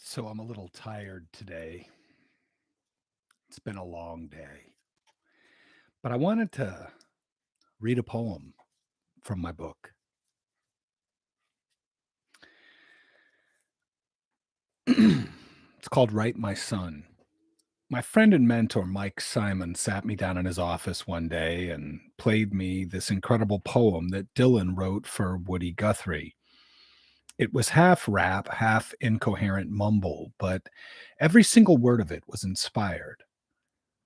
So I'm a little tired today. It's been a long day. But I wanted to read a poem from my book. It's called Write My Son. My friend and mentor Mike Simon sat me down in his office one day and played me this incredible poem that Dylan wrote for Woody Guthrie. It was half rap, half incoherent mumble, but every single word of it was inspired.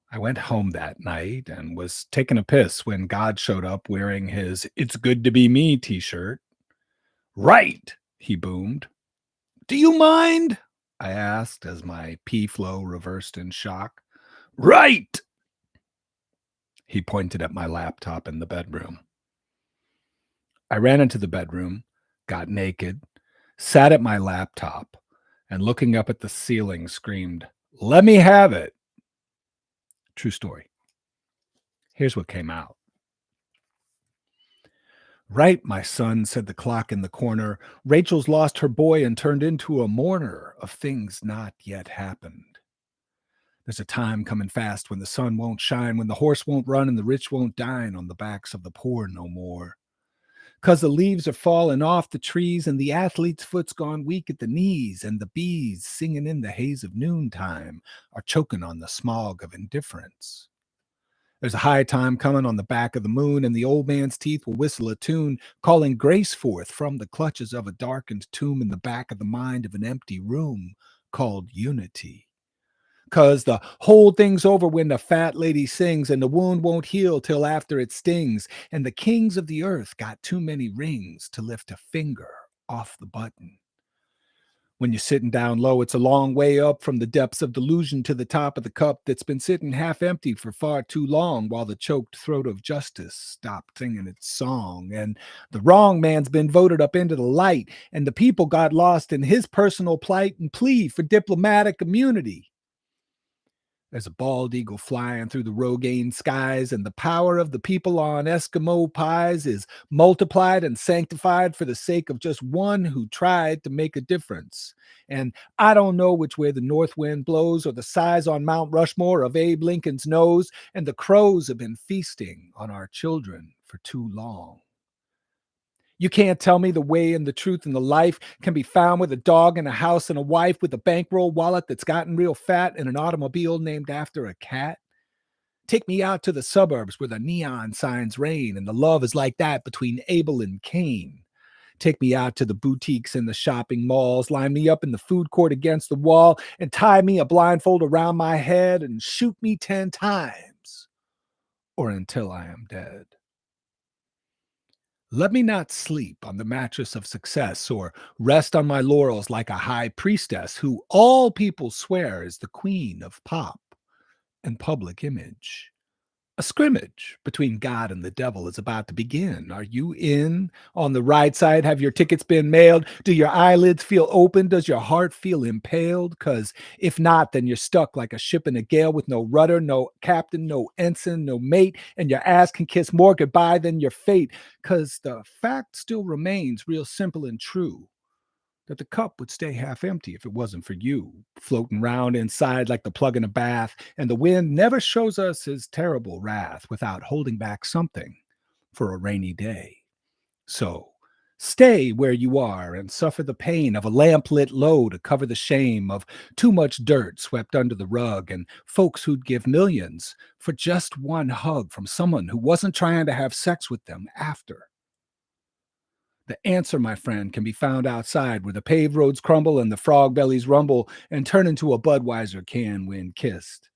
I went home that night and was taking a piss when God showed up wearing his It's Good to Be Me t shirt. Right, he boomed. Do you mind? I asked as my pee flow reversed in shock. Right, he pointed at my laptop in the bedroom. I ran into the bedroom, got naked, sat at my laptop, and looking up at the ceiling screamed, Let me have it. True story. Here's what came out. Right, my son, said the clock in the corner. Rachel's lost her boy and turned into a mourner of things not yet happened. There's a time coming fast when the sun won't shine, when the horse won't run and the rich won't dine on the backs of the poor no more. 'Cause the leaves are falling off the trees and the athlete's foot's gone weak at the knees, and the bees singing in the haze of noontime are choking on the smog of indifference. There's a high time coming on the back of the moon, and the old man's teeth will whistle a tune, calling grace forth from the clutches of a darkened tomb in the back of the mind of an empty room called unity. 'Cause the whole thing's over when the fat lady sings, and the wound won't heal till after it stings, and the kings of the earth got too many rings to lift a finger off the button. When you're sitting down low, it's a long way up from the depths of delusion to the top of the cup that's been sitting half empty for far too long while the choked throat of justice stopped singing its song. And the wrong man's been voted up into the light, and the people got lost in his personal plight and plea for diplomatic immunity. There's a bald eagle flying through the Rogaine skies, and the power of the people on Eskimo pies is multiplied and sanctified for the sake of just one who tried to make a difference. And I don't know which way the north wind blows or the size on Mount Rushmore of Abe Lincoln's nose, and the crows have been feasting on our children for too long. You can't tell me the way and the truth and the life can be found with a dog and a house and a wife with a bankroll wallet that's gotten real fat and an automobile named after a cat. Take me out to the suburbs where the neon signs reign and the love is like that between Abel and Cain. Take me out to the boutiques and the shopping malls, line me up in the food court against the wall, and tie me a blindfold around my head and shoot me 10 times, or until I am dead. Let me not sleep on the mattress of success or rest on my laurels like a high priestess who all people swear is the queen of pop and public image. A scrimmage between God and the devil is about to begin. Are you in? On the right side, have your tickets been mailed? Do your eyelids feel open? Does your heart feel impaled? Because if not, then you're stuck like a ship in a gale with no rudder, no captain, no ensign, no mate, and your ass can kiss more goodbye than your fate. Because the fact still remains real simple and true that the cup would stay half empty if it wasn't for you, floating round inside like the plug in a bath, and the wind never shows us his terrible wrath without holding back something for a rainy day. So stay where you are and suffer the pain of a lamp-lit low to cover the shame of too much dirt swept under the rug and folks who'd give millions for just one hug from someone who wasn't trying to have sex with them after. The answer, my friend, can be found outside where the paved roads crumble and the frog bellies rumble and turn into a Budweiser can when kissed.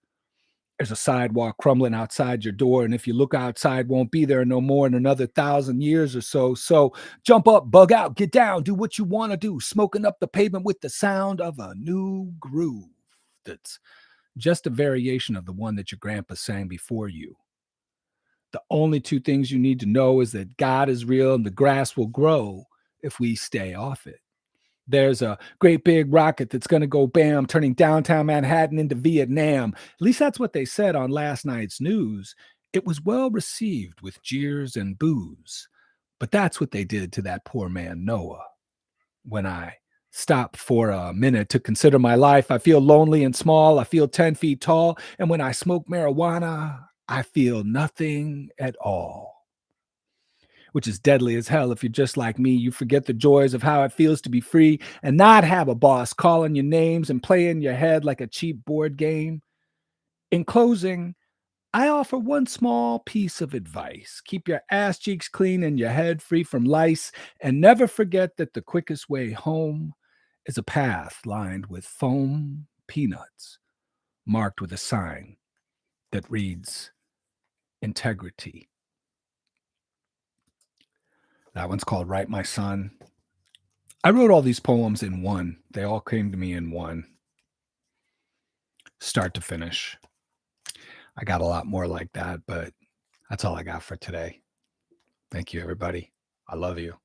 There's a sidewalk crumbling outside your door, and if you look outside, won't be there no more in another 1,000 years or so. So jump up, bug out, get down, do what you want to do, smoking up the pavement with the sound of a new groove that's just a variation of the one that your grandpa sang before you. The only two things you need to know is that God is real and the grass will grow if we stay off it. There's a great big rocket that's going to go bam, turning downtown Manhattan into Vietnam. At least that's what they said on last night's news. It was well received with jeers and boos. But that's what they did to that poor man Noah when I Stop for a minute to consider my life. I feel lonely and small. I feel 10 feet tall. And when I smoke marijuana, I feel nothing at all, which is deadly as hell. If you're just like me, you forget the joys of how it feels to be free and not have a boss calling your names and play in your head like a cheap board game. In closing, I offer one small piece of advice. Keep your ass cheeks clean and your head free from lice, and never forget that the quickest way home is a path lined with foam peanuts, marked with a sign that reads integrity. That one's called Write My Son. I wrote all these poems in one. They all came to me in one, start to finish. I got a lot more like that, but that's all I got for today. Thank you, everybody. I love you.